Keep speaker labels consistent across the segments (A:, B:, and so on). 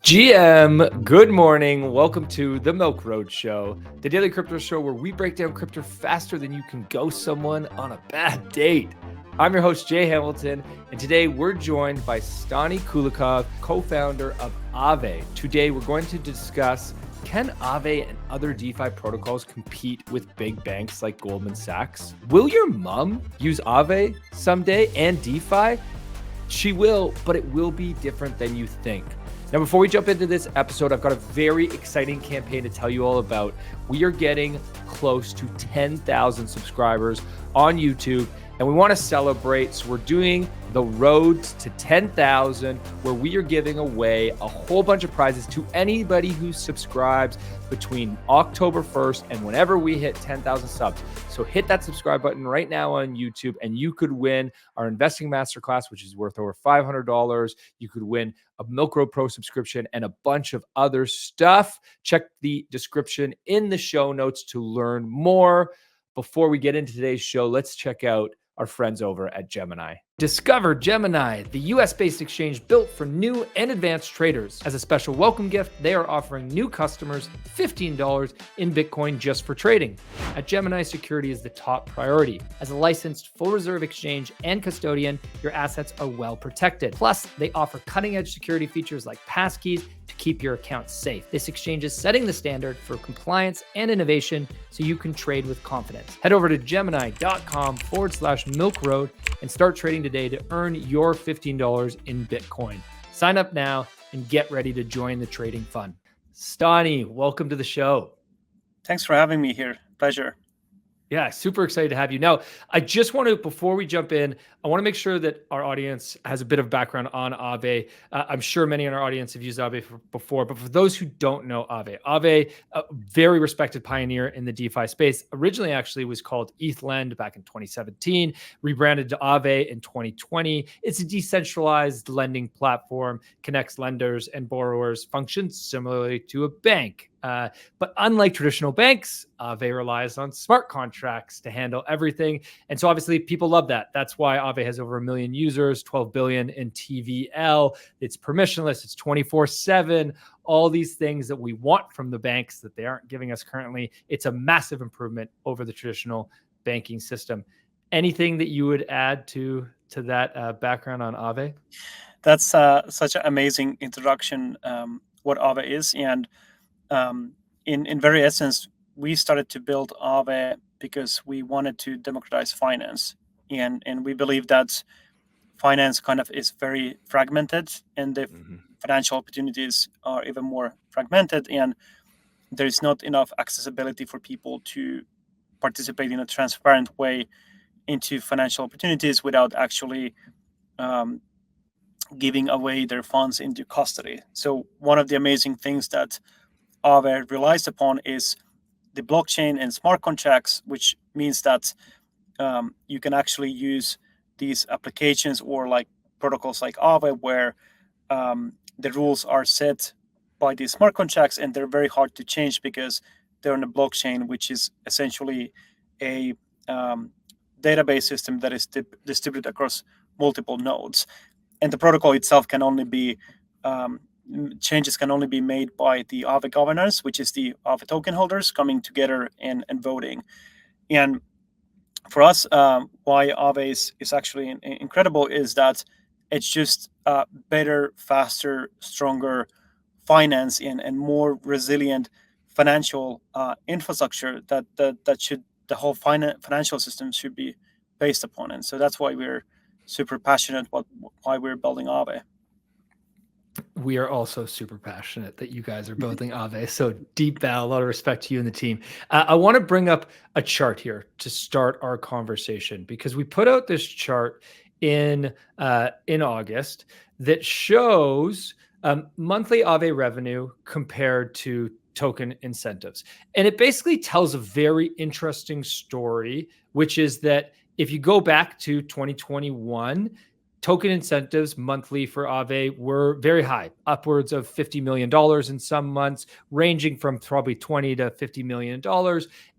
A: GM, good morning. Welcome to the Milk Road Show, the daily crypto show where we break down crypto faster than you can ghost someone on a bad date. I'm your host, Jay Hamilton, and today we're joined by Stani Kulechov, co-founder of Aave. Today we're going to discuss, can Aave and other DeFi protocols compete with big banks like Goldman Sachs? Will your mom use Aave someday and DeFi? She will, but it will be different than you think. Now, before we jump into this episode, I've got a very exciting campaign to tell you all about. We are getting close to 10,000 subscribers on YouTube, and we want to celebrate. So we're doing the road to 10,000, where we are giving away a whole bunch of prizes to anybody who subscribes between October 1st and whenever we hit 10,000 subs. So hit that subscribe button right now on YouTube, and you could win our investing masterclass, which is worth over $500. You could win a Milk Road Pro subscription and a bunch of other stuff. Check the description in the show notes to learn more. Before we get into today's show, let's check out our friends over at Gemini. Discover Gemini, the US-based exchange built for new and advanced traders. As a special welcome gift, they are offering new customers $15 in Bitcoin just for trading. At Gemini, security is the top priority. As a licensed full reserve exchange and custodian, your assets are well protected. Plus, they offer cutting-edge security features like passkeys to keep your accounts safe. This exchange is setting the standard for compliance and innovation so you can trade with confidence. Head over to gemini.com/milkroad and start trading today to earn your $15 in Bitcoin. Sign up now and get ready to join the trading fun. Stani, welcome to the show.
B: Thanks for having me here. Pleasure.
A: Yeah, super excited to have you. Now, I just want to, before we jump in, I want to make sure that our audience has a bit of background on Aave. I'm sure many in our audience have used Aave before, but for those who don't know Aave, a very respected pioneer in the DeFi space, originally actually was called ETHLend back in 2017, rebranded to Aave in 2020. It's a decentralized lending platform, connects lenders and borrowers, functions similarly to a bank. But unlike traditional banks, Aave relies on smart contracts to handle everything. And so obviously people love that. That's why Aave has over 1 million users, 12 billion in TVL. It's permissionless. It's 24/7. All these things that we want from the banks that they aren't giving us currently. It's a massive improvement over the traditional banking system. Anything that you would add to that background on Aave?
B: That's such an amazing introduction, what Aave is. And in very essence, we started to build Aave because we wanted to democratize finance. And we believe that finance kind of is very fragmented, and the financial opportunities are even more fragmented, and there's not enough accessibility for people to participate in a transparent way into financial opportunities without actually giving away their funds into custody. So one of the amazing things that Aave relies upon is the blockchain and smart contracts, which means that you can actually use these applications or like protocols like Aave, where the rules are set by these smart contracts, and they're very hard to change because they're on a blockchain, which is essentially a database system that is distributed across multiple nodes. And the protocol itself can only be changes can only be made by the Aave governance, which is the Aave token holders coming together and voting. And for us, why Aave is actually incredible is that it's just better, faster, stronger finance and more resilient financial infrastructure that the whole financial system should be based upon. And so that's why we're super passionate why we're building Aave.
A: We are also super passionate that you guys are building Aave. So deep bow, a lot of respect to you and the team. I want to bring up a chart here to start our conversation, because we put out this chart in August that shows monthly Aave revenue compared to token incentives. And it basically tells a very interesting story, which is that if you go back to 2021, token incentives monthly for Aave were very high, upwards of $50 million in some months, ranging from probably $20 to $50 million.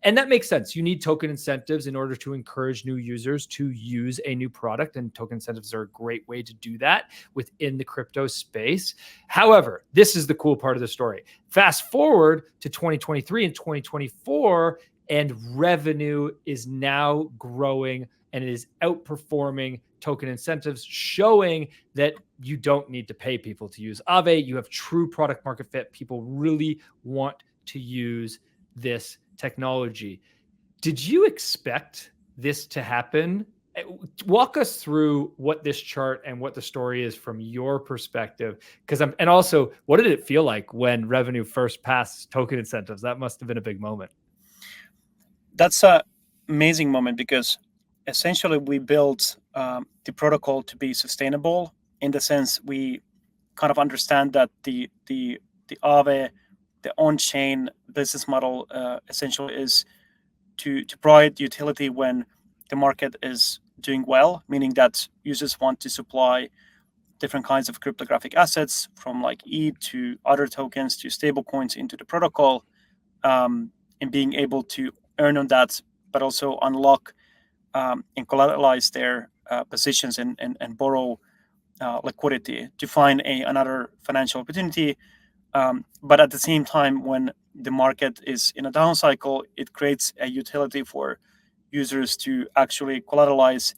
A: And that makes sense. You need token incentives in order to encourage new users to use a new product. And token incentives are a great way to do that within the crypto space. However, this is the cool part of the story. Fast forward to 2023 and 2024, and revenue is now growing and it is outperforming token incentives, showing that you don't need to pay people to use Aave. You have true product market fit. People really want to use this technology. Did you expect this to happen? Walk us through what this chart and what the story is from your perspective. And also, what did it feel like when revenue first passed token incentives? That must have been a big moment.
B: That's an amazing moment because essentially we built the protocol to be sustainable, in the sense we kind of understand that the Aave, the on-chain business model, essentially is to provide utility when the market is doing well, meaning that users want to supply different kinds of cryptographic assets, from like ETH to other tokens to stable coins into the protocol, and being able to earn on that, but also unlock and collateralize their positions and borrow liquidity to find another financial opportunity. But at the same time, when the market is in a down cycle, it creates a utility for users to actually collateralize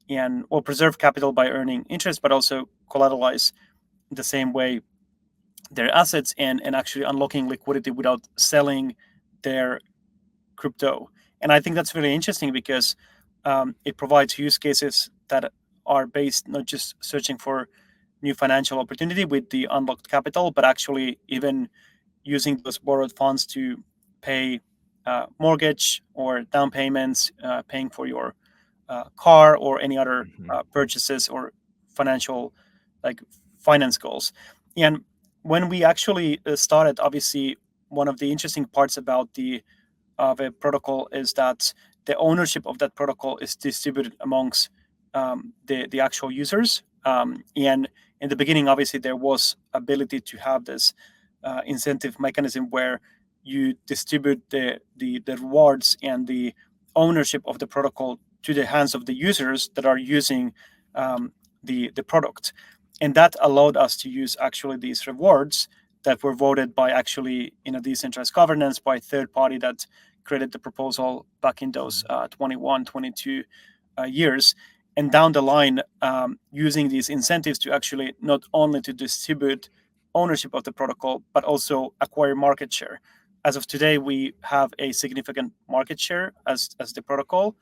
B: and or preserve capital by earning interest, but also collateralize the same way their assets and actually unlocking liquidity without selling their crypto. And I think that's really interesting because it provides use cases that are based not just searching for new financial opportunity with the unlocked capital, but actually even using those borrowed funds to pay mortgage or down payments, paying for your car or any other purchases or financial like finance goals. And when we actually started, obviously one of the interesting parts about the protocol is that the ownership of that protocol is distributed amongst the actual users. And in the beginning, obviously, there was ability to have this incentive mechanism where you distribute the rewards and the ownership of the protocol to the hands of the users that are using the product. And that allowed us to use actually these rewards that were voted by actually in a decentralized governance by a third party that created the proposal back in those 21, 22 years. And down the line, using these incentives to actually not only to distribute ownership of the protocol, but also acquire market share. As of today, we have a significant market share as the protocol.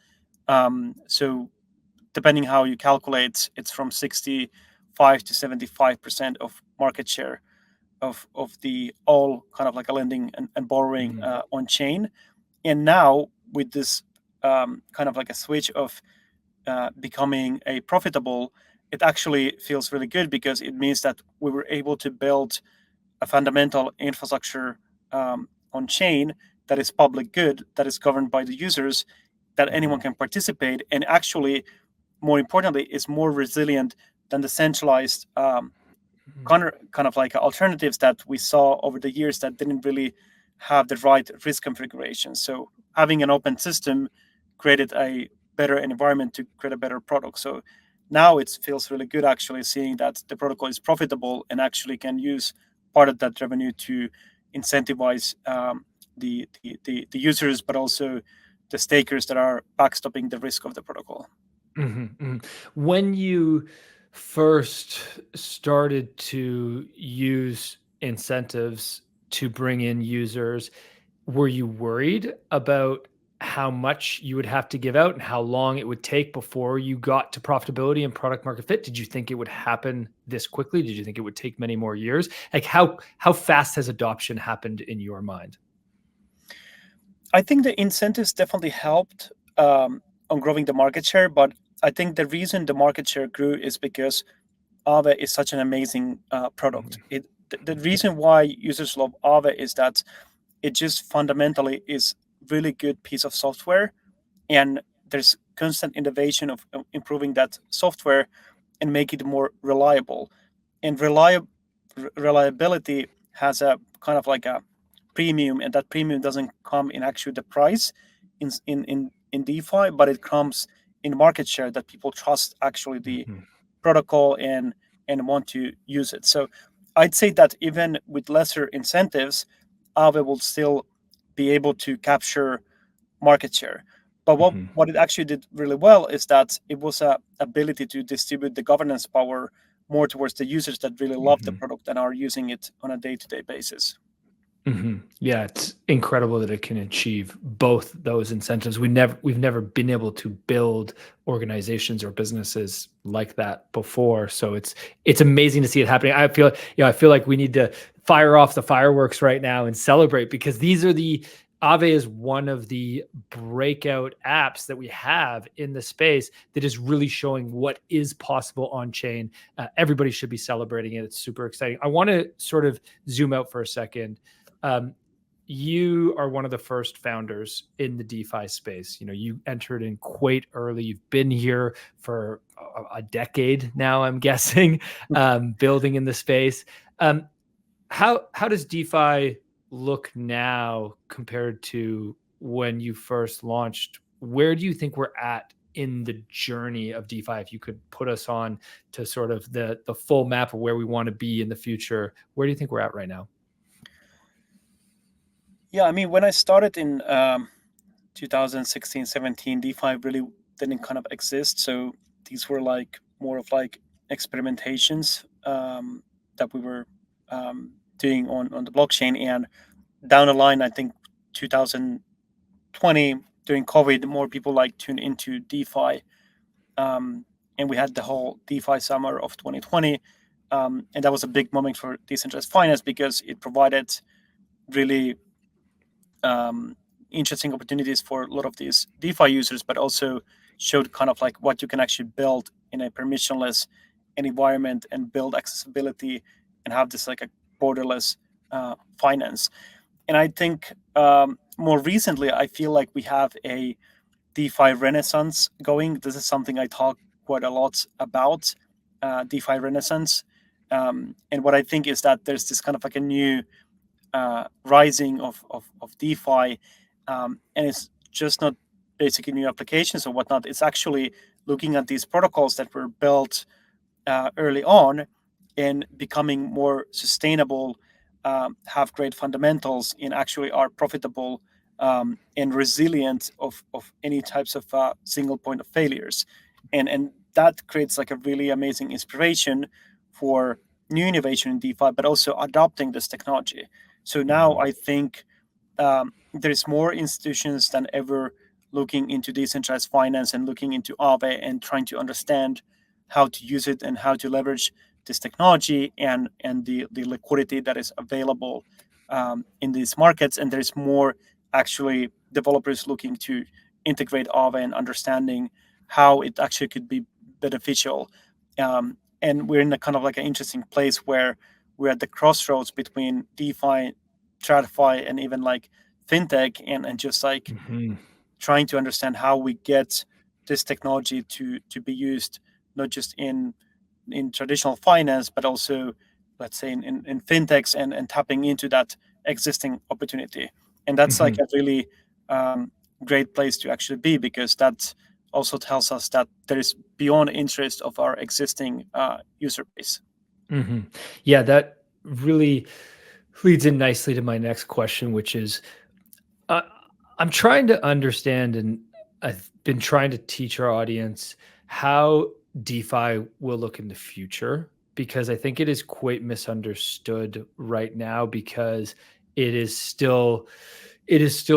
B: So depending how you calculate, it's from 65 to 75% of market share of the all kind of like a lending and borrowing on chain. And now with this kind of like a switch of becoming a profitable, it actually feels really good because it means that we were able to build a fundamental infrastructure on chain that is public good, that is governed by the users, that anyone can participate, and actually, more importantly, is more resilient than the centralized kind of like alternatives that we saw over the years that didn't really have the right risk configuration. So having an open system created a better environment to create a better product. So now it feels really good actually seeing that the protocol is profitable and actually can use part of that revenue to incentivize the users, but also the stakers that are backstopping the risk of the protocol.
A: When you first started to use incentives to bring in users, were you worried about how much you would have to give out and how long it would take before you got to profitability and product market fit? Did you think it would happen this quickly? Did you think it would take many more years? Like how fast has adoption happened in your mind?
B: I think the incentives definitely helped on growing the market share, but I think the reason the market share grew is because Aave is such an amazing product. The reason why users love Aave is that it just fundamentally is really good piece of software, and there's constant innovation of improving that software. and make it more reliable. And reliability has a kind of like a premium, and that premium doesn't come in actually the price in DeFi, but it comes in market share, that people trust actually the protocol and want to use it. So I'd say that even with lesser incentives, Aave will still be able to capture market share. But what it actually did really well is that it was a ability to distribute the governance power more towards the users that really love the product and are using it on a day-to-day basis.
A: Yeah, it's incredible that it can achieve both those incentives. We've never been able to build organizations or businesses like that before. So it's amazing to see it happening. I feel like we need to fire off the fireworks right now and celebrate, because Aave is one of the breakout apps that we have in the space that is really showing what is possible on chain. Everybody should be celebrating it. It's super exciting. I want to sort of zoom out for a second. You are one of the first founders in the DeFi space. You entered in quite early. You've been here for a decade now, I'm guessing, building in the space. How does DeFi look now compared to when you first launched? Where do you think we're at in the journey of DeFi? If you could put us on to sort of the full map of where we want to be in the future, where do you think we're at right now?
B: Yeah, I mean, when I started in 2016, 17, DeFi really didn't kind of exist. So these were like more of like experimentations that we were doing on the blockchain. And down the line, I think 2020, during COVID, more people like tuned into DeFi. And we had the whole DeFi summer of 2020. And that was a big moment for decentralized finance, because it provided really interesting opportunities for a lot of these DeFi users, but also showed kind of like what you can actually build in a permissionless environment and build accessibility and have this like a borderless finance. And I think more recently, I feel like we have a DeFi renaissance going. This is something I talk quite a lot about, DeFi renaissance. And what I think is that there's this kind of like a new rising of DeFi, and it's just not basically new applications or whatnot. It's actually looking at these protocols that were built early on and becoming more sustainable, have great fundamentals, and actually are profitable and resilient of any types of single point of failures. And that creates like a really amazing inspiration for new innovation in DeFi, but also adopting this technology. So now I think there's more institutions than ever looking into decentralized finance and looking into Aave and trying to understand how to use it and how to leverage this technology and the liquidity that is available in these markets. And there's more actually developers looking to integrate Aave and understanding how it actually could be beneficial. And we're in a kind of like an interesting place where we're at the crossroads between DeFi, TradFi, and even like fintech, and just like trying to understand how we get this technology to be used not just in traditional finance, but also, let's say, in fintechs and tapping into that existing opportunity. And that's like a really great place to actually be, because that also tells us that there is beyond interest of our existing user base.
A: Yeah, that really leads in nicely to my next question, which is I'm trying to understand, and I've been trying to teach our audience how DeFi will look in the future, because I think it is quite misunderstood right now, because it is still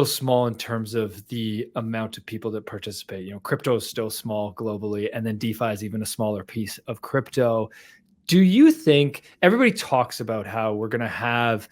A: small in terms of the amount of people that participate. Crypto is still small globally, and then DeFi is even a smaller piece of crypto. Do you think everybody talks about how we're going to have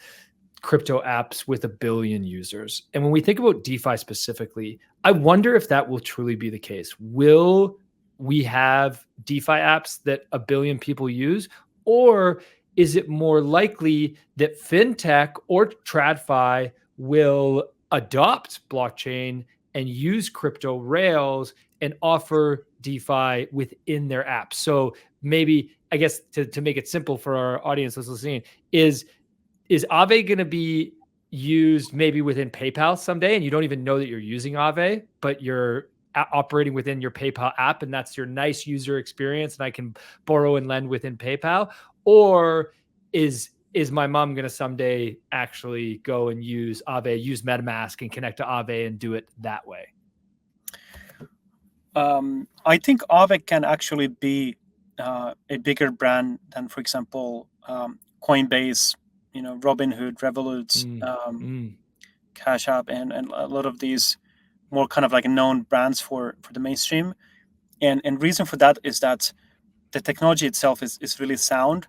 A: crypto apps with 1 billion users? And when we think about DeFi specifically, I wonder if that will truly be the case. Will we have DeFi apps that 1 billion people use? Or is it more likely that fintech or TradFi will adopt blockchain and use crypto rails and offer DeFi within their app. So maybe, I guess, to make it simple for our audience that's listening, is Aave going to be used maybe within PayPal someday, and you don't even know that you're using Aave, but you're operating within your PayPal app, and that's your nice user experience, and I can borrow and lend within PayPal? Or is my mom going to someday actually go and use Aave, use MetaMask and connect to Aave and do it that way?
B: I think Aave can actually be a bigger brand than, for example, Coinbase, Robinhood, Revolut, Cash App, and a lot of these more kind of like known brands for the mainstream. And reason for that is that the technology itself is really sound,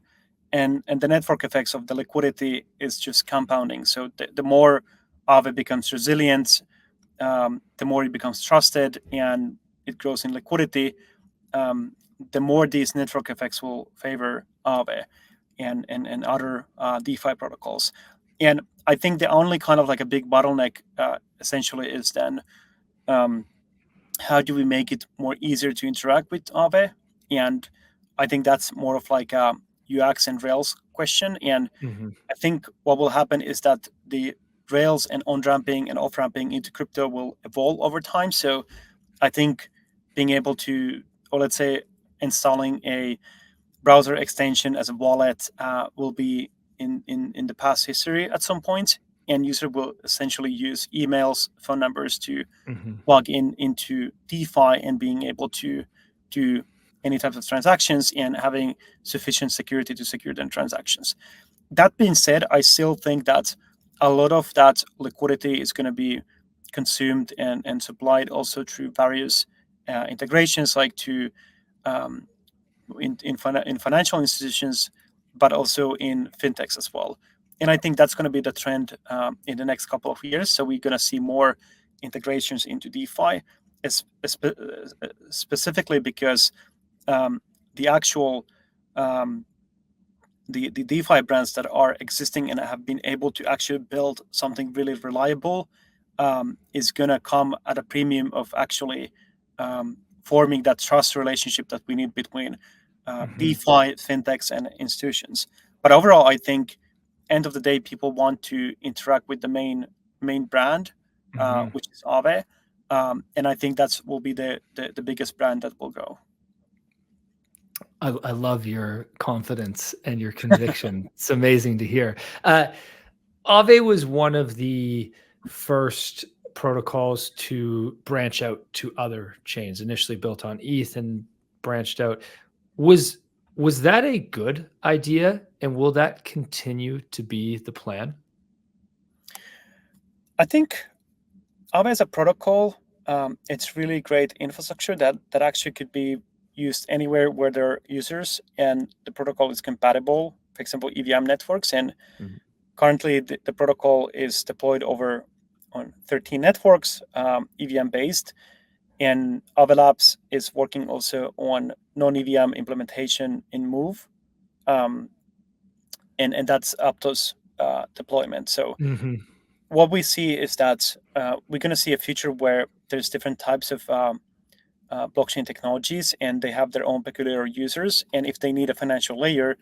B: and the network effects of the liquidity is just compounding. So the more Aave becomes resilient, the more it becomes trusted, and it grows in liquidity, the more these network effects will favor Aave and other DeFi protocols. And I think the only kind of like a big bottleneck essentially is then how do we make it more easier to interact with Aave? And I think that's more of like a UX and Rails question. And I think what will happen is that the Rails and on-ramping and off-ramping into crypto will evolve over time. So I think being able to, or let's say installing a browser extension as a wallet will be in the past history at some point, and user will essentially use emails, phone numbers to log into DeFi and being able to do any types of transactions and having sufficient security to secure their transactions. That being said, I still think that a lot of that liquidity is going to be consumed and supplied also through various integrations, like to in financial institutions, but also in fintechs as well. And I think that's going to be the trend in the next couple of years. So we're going to see more integrations into DeFi, specifically because the actual the DeFi brands that are existing and have been able to actually build something really reliable is going to come at a premium of actually forming that trust relationship that we need between DeFi, fintechs, and institutions. But overall, I think end of the day, people want to interact with the main brand, which is Aave, and I think that's will be the biggest brand that will go.
A: I love your confidence and your conviction. It's amazing to hear. Aave was one of the first protocols to branch out to other chains, initially built on ETH and branched out. Was that a good idea, and will that continue to be the plan?
B: I think Aave as a protocol, it's really great infrastructure that actually could be used anywhere where there are users and the protocol is compatible. For example, EVM networks, and currently the protocol is deployed on 13 networks, EVM based, and Aave Labs is working also on non-EVM implementation in Move, and that's Aptos deployment. So what we see is that we're going to see a future where there's different types of blockchain technologies, and they have their own peculiar users. And if they need a financial layer,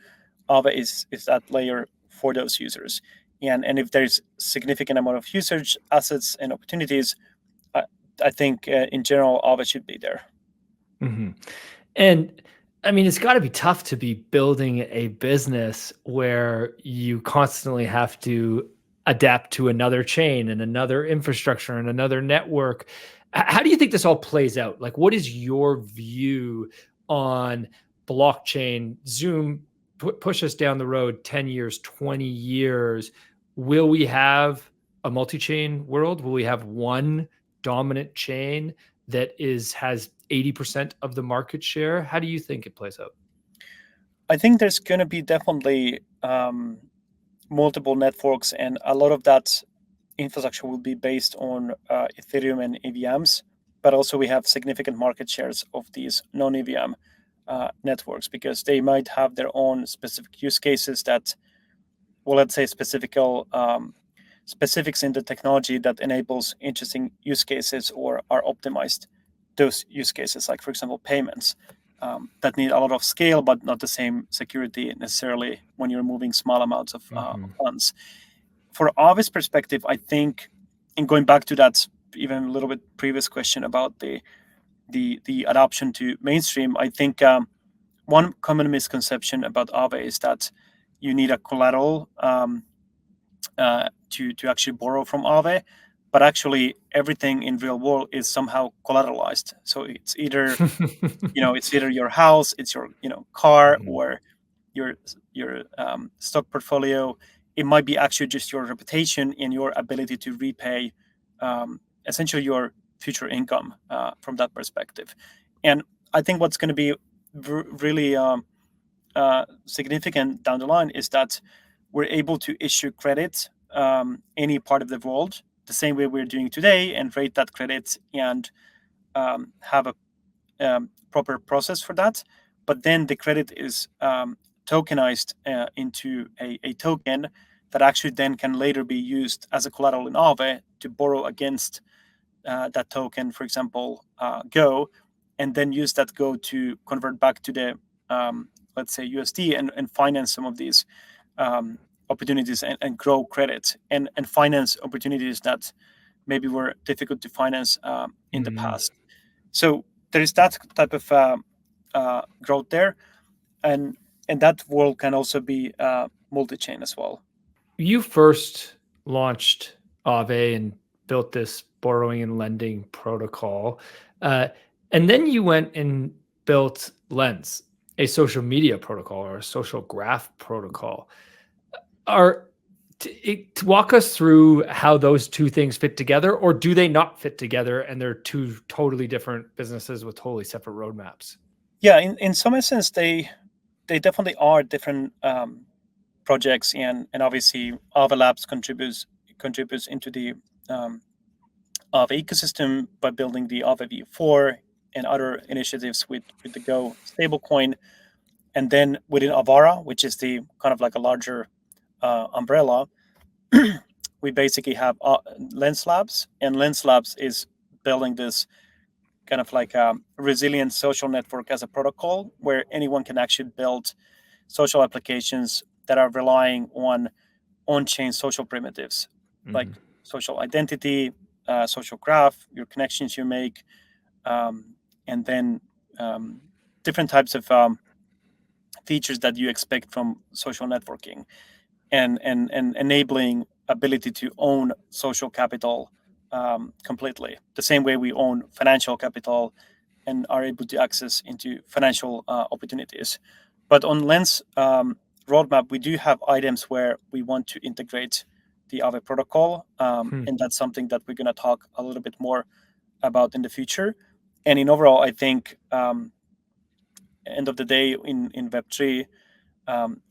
B: Aave is that layer for those users. And if there's significant amount of usage, assets, and opportunities, I think in general, Aave should be there.
A: And I mean, it's got to be tough to be building a business where you constantly have to adapt to another chain and another infrastructure and another network. How do you think this all plays out? Like, what is your view on blockchain? Zoom, push us down the road 10 years, 20 years. Will we have a multi-chain world? Will we have one dominant chain that has 80% of the market share? How do you think it plays out?
B: I think there's going to be definitely multiple networks, and a lot of that infrastructure will be based on Ethereum and EVMs, but also we have significant market shares of these non-EVM networks, because they might have their own specific use cases that, well, let's say specific specifics in the technology that enables interesting use cases or are optimized those use cases, like for example payments that need a lot of scale but not the same security necessarily when you're moving small amounts of funds. For Aave's perspective, I think, in going back to that even a little bit previous question about the adoption to mainstream, I think one common misconception about Aave is that you need a collateral to actually borrow from Aave, but actually everything in real world is somehow collateralized. So it's either it's either your house, it's your car, or your stock portfolio. It might be actually just your reputation and your ability to repay essentially your future income from that perspective. And I think what's going to be really significant down the line is that we're able to issue credit any part of the world the same way we're doing today and rate that credit and have a proper process for that. But then the credit is tokenized into a token that actually then can later be used as a collateral in Aave to borrow against that token, for example, Go, and then use that Go to convert back to the, let's say, USD and finance some of these opportunities and grow credit and finance opportunities that maybe were difficult to finance in the past. So there is that type of growth there. And that world can also be multi-chain as well.
A: You first launched Aave and built this borrowing and lending protocol. And then you went and built Lens, a social media protocol or a social graph protocol. Walk us through how those two things fit together, or do they not fit together and they're two totally different businesses with totally separate roadmaps?
B: Yeah, in some essence, they definitely are different projects, and obviously Aave Labs contributes into the Aave ecosystem by building the Aave V4 and other initiatives with the Go stablecoin. And then within Avara, which is the kind of like a larger umbrella, we basically have Lens Labs, and Lens Labs is building this kind of like a resilient social network as a protocol where anyone can actually build social applications that are relying on on-chain social primitives, like social identity, social graph, your connections you make, and then different types of features that you expect from social networking, and enabling ability to own social capital completely, the same way we own financial capital and are able to access into financial opportunities. But on Lens roadmap, we do have items where we want to integrate the Aave protocol, and that's something that we're going to talk a little bit more about in the future. And in overall, I think end of the day in Web3,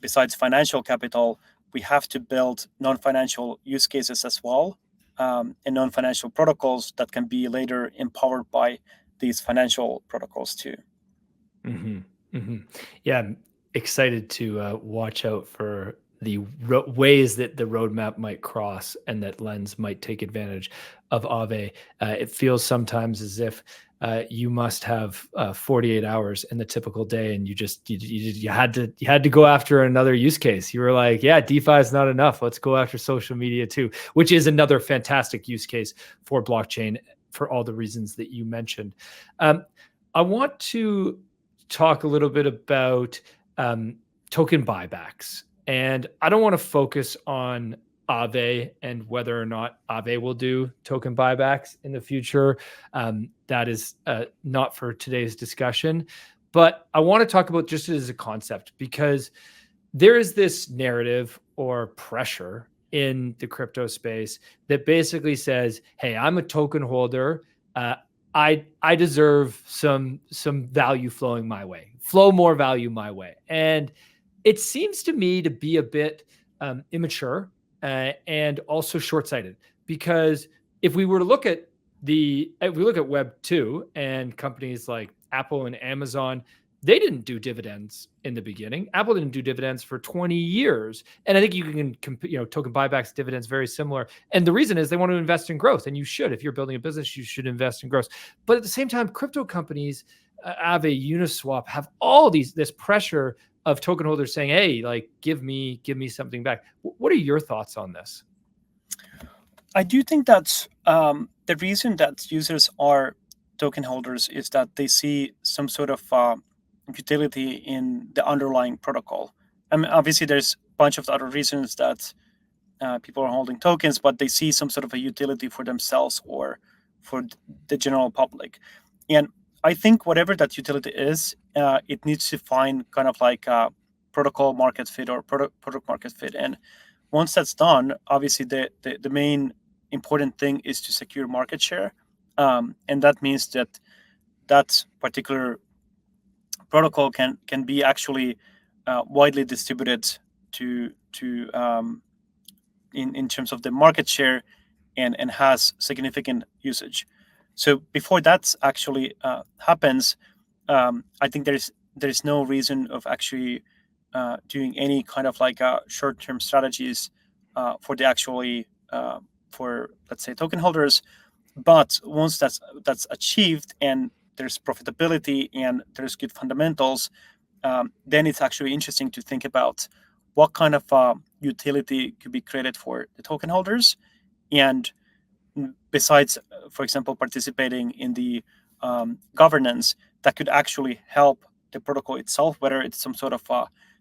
B: besides financial capital, we have to build non-financial use cases as well, and non-financial protocols that can be later empowered by these financial protocols too.
A: Yeah, I'm excited to watch out for the ways that the roadmap might cross and that Lens might take advantage of Aave. It feels sometimes as if you must have 48 hours in the typical day, and you had to go after another use case. You were like, yeah, DeFi is not enough. Let's go after social media too, which is another fantastic use case for blockchain for all the reasons that you mentioned. I want to talk a little bit about token buybacks. And I don't want to focus on Aave and whether or not Aave will do token buybacks in the future. That is not for today's discussion. But I want to talk about just as a concept, because there is this narrative or pressure in the crypto space that basically says, hey, I'm a token holder. I deserve some value flowing my way, flow more value my way. And it seems to me to be a bit immature and also short-sighted, because if we were to look at Web 2 and companies like Apple and Amazon, they didn't do dividends in the beginning. Apple didn't do dividends for 20 years. And I think you can, token buybacks, dividends, very similar. And the reason is they want to invest in growth. And you should. If you're building a business, you should invest in growth. But at the same time, crypto companies, Aave, Uniswap, have all this pressure of token holders saying, hey, like, give me something back. What are your thoughts on this?
B: I do think that the reason that users are token holders is that they see some sort of utility in the underlying protocol. I mean, obviously, there's a bunch of other reasons that people are holding tokens, but they see some sort of a utility for themselves or for the general public. And I think whatever that utility is, it needs to find kind of like a protocol market fit or product market fit. And once that's done, obviously the main important thing is to secure market share. And that means that particular protocol can be actually widely distributed to in terms of the market share and has significant usage. So before that actually happens, I think there's no reason of actually doing any kind of like short-term strategies for the actually for, let's say, token holders. But once that's achieved and there's profitability and there's good fundamentals, then it's actually interesting to think about what kind of utility could be created for the token holders. And besides, for example, participating in the governance, that could actually help the protocol itself, whether it's some sort of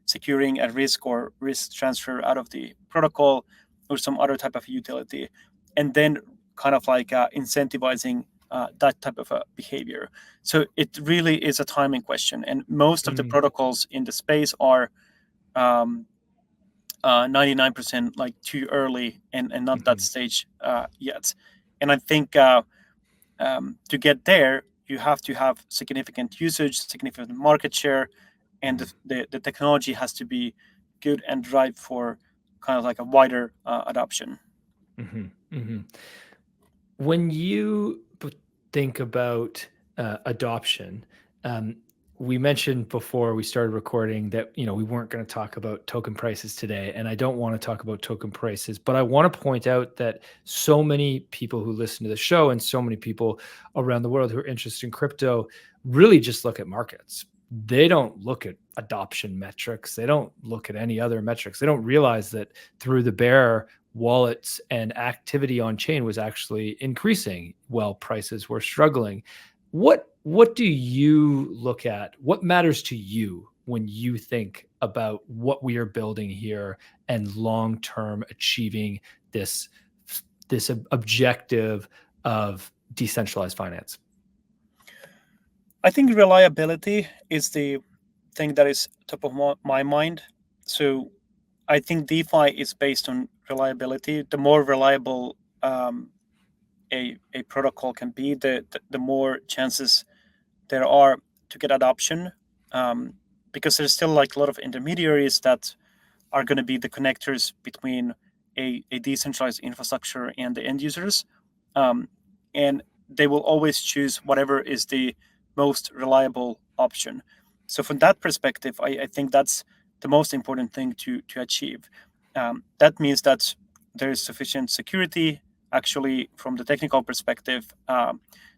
B: securing a risk or risk transfer out of the protocol or some other type of utility, and then kind of like incentivizing that type of behavior. So it really is a timing question, and most of the protocols in the space are 99% like too early and not that stage yet. And I think to get there, you have to have significant usage, significant market share, and the technology has to be good and ripe for kind of like a wider adoption.
A: When you think about adoption, we mentioned before we started recording that we weren't going to talk about token prices today, and I don't want to talk about token prices, but I want to point out that so many people who listen to the show and so many people around the world who are interested in crypto really just look at markets. They don't look at adoption metrics. They don't look at any other metrics. They don't realize that through the bear, wallets and activity on chain was actually increasing while prices were struggling. What do you look at? What matters to you when you think about what we are building here and long-term achieving this objective of decentralized finance?
B: I think reliability is the thing that is top of my mind. So I think DeFi is based on reliability. The more reliable a protocol can be, the more chances there are to get adoption, because there's still like a lot of intermediaries that are going to be the connectors between a decentralized infrastructure and the end users, and they will always choose whatever is the most reliable option. So from that perspective, I think that's the most important thing to achieve. That means that there is sufficient security. Actually, from the technical perspective,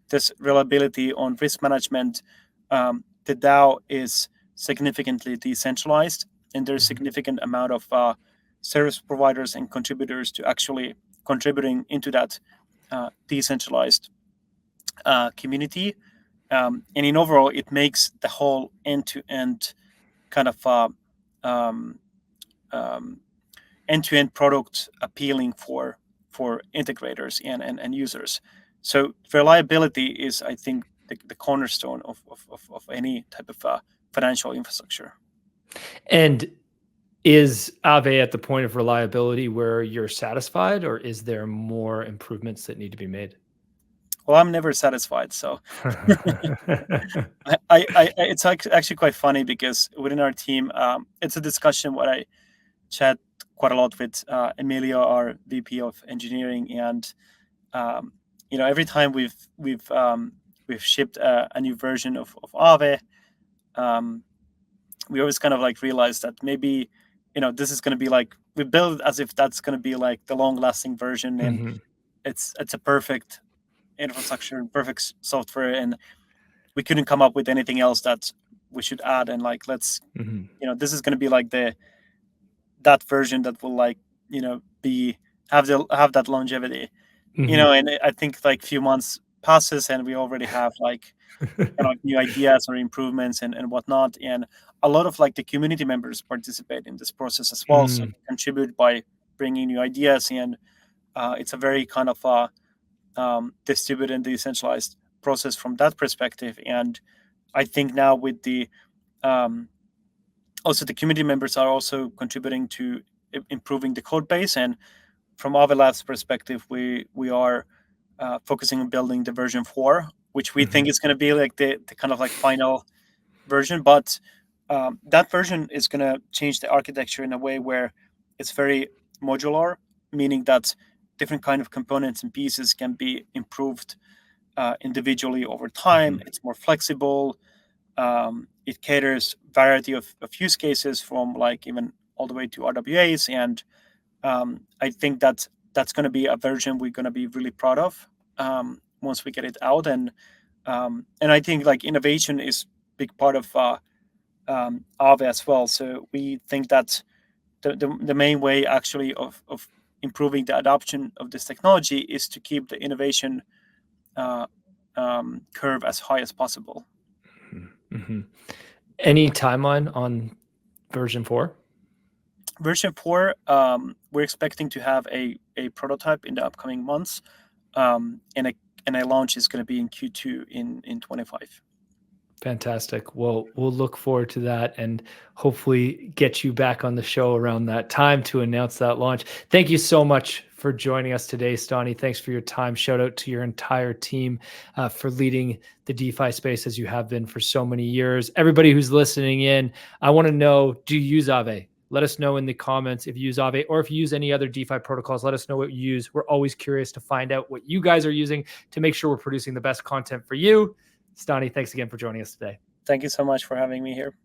B: there's reliability on risk management. The DAO is significantly decentralized, and there's significant amount of service providers and contributors to actually contributing into that decentralized community. And in overall, it makes the whole end-to-end kind of end-to-end product appealing for integrators and users. So reliability is, I think, the cornerstone of any type of financial infrastructure.
A: And is Aave at the point of reliability where you're satisfied, or is there more improvements that need to be made?
B: Well, I'm never satisfied, so it's actually quite funny because within our team, it's a discussion where I chat quite a lot with Emilio, our VP of engineering, and every time we've shipped a new version of Aave, we always kind of like realize that maybe, this is going to be like, we build it as if that's going to be like the long lasting version, and it's a perfect infrastructure and perfect software, and we couldn't come up with anything else that we should add, and like let's this is going to be like that version that will like be have that longevity, and I think like few months passes and we already have like new ideas or improvements and whatnot, and a lot of like the community members participate in this process as well, so they contribute by bringing new ideas, and it's a very kind of distributed and decentralized process from that perspective. And I think now with the also the community members are also contributing to improving the code base, and from Aave Labs perspective, we are focusing on building the version 4, which we think is going to be like the kind of like final version, but that version is going to change the architecture in a way where it's very modular, meaning that different kind of components and pieces can be improved individually over time. It's more flexible. It caters variety of use cases from like even all the way to RWAs, and I think that's going to be a version we're going to be really proud of once we get it out, and I think like innovation is a big part of Aave as well. So we think that the main way actually of improving the adoption of this technology is to keep the innovation curve as high as possible.
A: Any timeline on version 4?
B: Version 4, we're expecting to have a prototype in the upcoming months, and a launch is going to be in Q2 in 25.
A: Fantastic. Well, we'll look forward to that and hopefully get you back on the show around that time to announce that launch. Thank you so much for joining us today, Stani. Thanks for your time. Shout out to your entire team for leading the DeFi space as you have been for so many years. Everybody who's listening in, I want to know, do you use Aave? Let us know in the comments if you use Aave, or if you use any other DeFi protocols. Let us know what you use. We're always curious to find out what you guys are using to make sure we're producing the best content for you. Stani, thanks again for joining us today.
B: Thank you so much for having me here.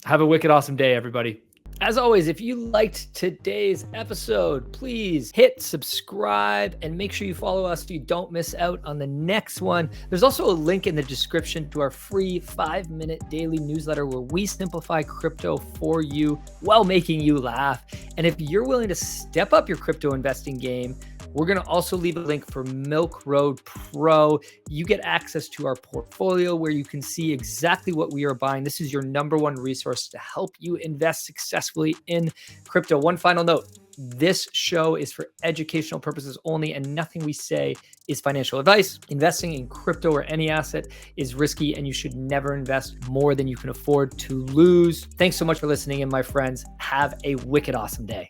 A: Have a wicked awesome day, everybody. As always, if you liked today's episode, please hit subscribe and make sure you follow us so you don't miss out on the next one. There's also a link in the description to our free 5-minute daily newsletter where we simplify crypto for you while making you laugh. And if you're willing to step up your crypto investing game, we're going to also leave a link for Milk Road Pro. You get access to our portfolio where you can see exactly what we are buying. This is your #1 resource to help you invest successfully in crypto. One final note. This show is for educational purposes only, and nothing we say is financial advice. Investing in crypto or any asset is risky, and you should never invest more than you can afford to lose. Thanks so much for listening in, my friends. Have a wicked awesome day.